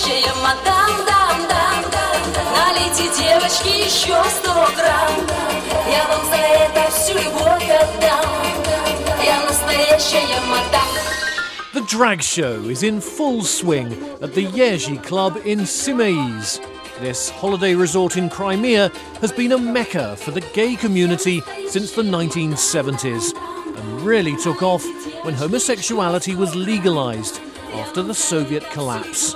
настоящая мадам, налейте, девочки, еще 100 грамм. Я вам за это всю любовь отдам. Я настоящая мадам. The drag show is in full swing at the Yerzy Club in Simeiz. This holiday resort in Crimea has been a mecca for the gay community since the 1970s and really took off when homosexuality was legalized after the Soviet collapse.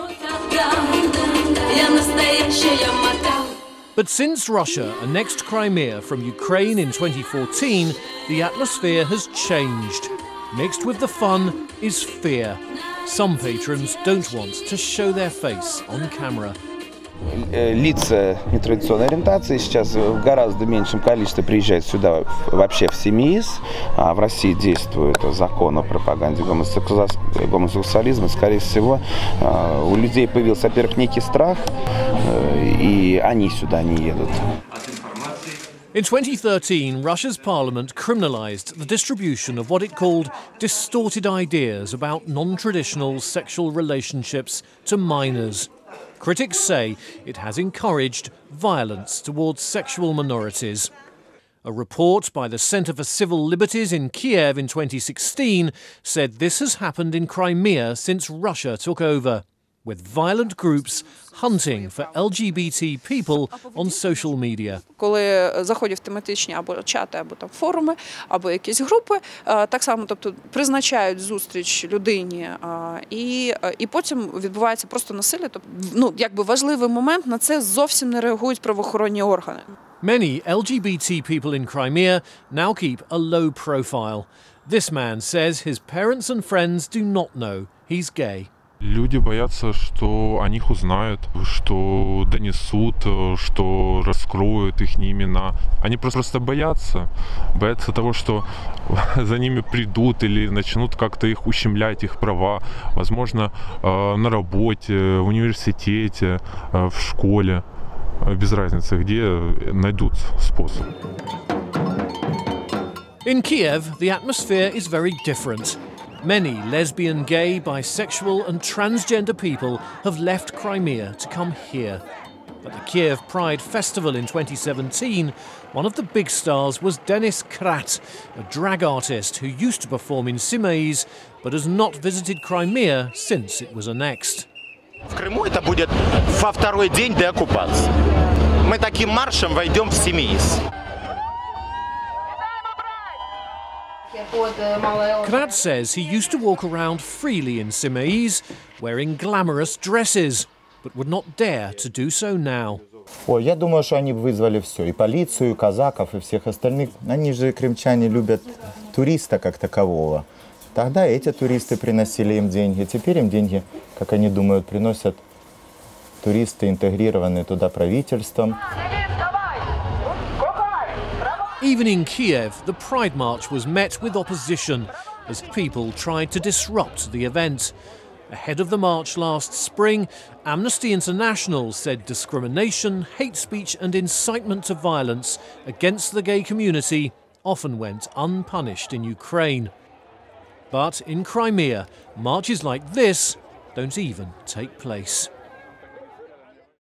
But since Russia annexed Crimea from Ukraine in 2014, the atmosphere has changed. Mixed with the fun is fear. Some patrons don't want to show their face on camera. Лица нетрадиционной ориентации сейчас в гораздо меньшем количестве приезжают сюда вообще в Семииз. В России действует закон о пропаганде гомосексуализма. Скорее всего, у людей появился, во-первых, некий страх, и они сюда не едут. In 2013, Russia's parliament criminalised the distribution of what it called distorted ideas about non-traditional sexual relationships to minors. Critics say it has encouraged violence towards sexual minorities. A report by the Centre for Civil Liberties in Kiev in 2016 said this has happened in Crimea since Russia took over, with violent groups hunting for LGBT people on social media. Коли заходять в тематичні або чати, або там форуми, або якісь групи, так само, тобто призначають зустріч людині, і потім відбувається просто насилля. Тобто, ну, якби важливий момент, на це зовсім не реагують правоохоронні органи. Many LGBT people in Crimea now keep a low profile. This man says his parents and friends do not know he's gay. Люди боятся, что о них узнают, что донесут, что раскроют их имена. Они просто боятся того, что за ними придут или начнут как-то их ущемлять, их права. Возможно, на работе, в университете, в школе. Без разницы, где найдут способ. In Kiev, the atmosphere is very different. Many lesbian, gay, bisexual and transgender people have left Crimea to come here. At the Kiev Pride Festival in 2017, one of the big stars was Denis Krat, a drag artist who used to perform in Simeiz but has not visited Crimea since it was annexed. В Крыму это будет во второй день деоккупации. Мы таким маршем войдем в Семииз. Krat says he used to walk around freely in Simeiz, wearing glamorous dresses, but would not dare to do so now. Ой, я думаю, что они вызвали все, и полицию, и казаков, и всех остальных. Они же, крымчане, любят туриста как такового. Тогда эти туристы приносили им деньги. Теперь им деньги, как они думают, приносят туристы, интегрированные туда правительством. Even in Kiev, the Pride March was met with opposition as people tried to disrupt the event. Ahead of the march last spring, Amnesty International said discrimination, hate speech and incitement to violence against the gay community often went unpunished in Ukraine. But in Crimea, marches like this don't even take place.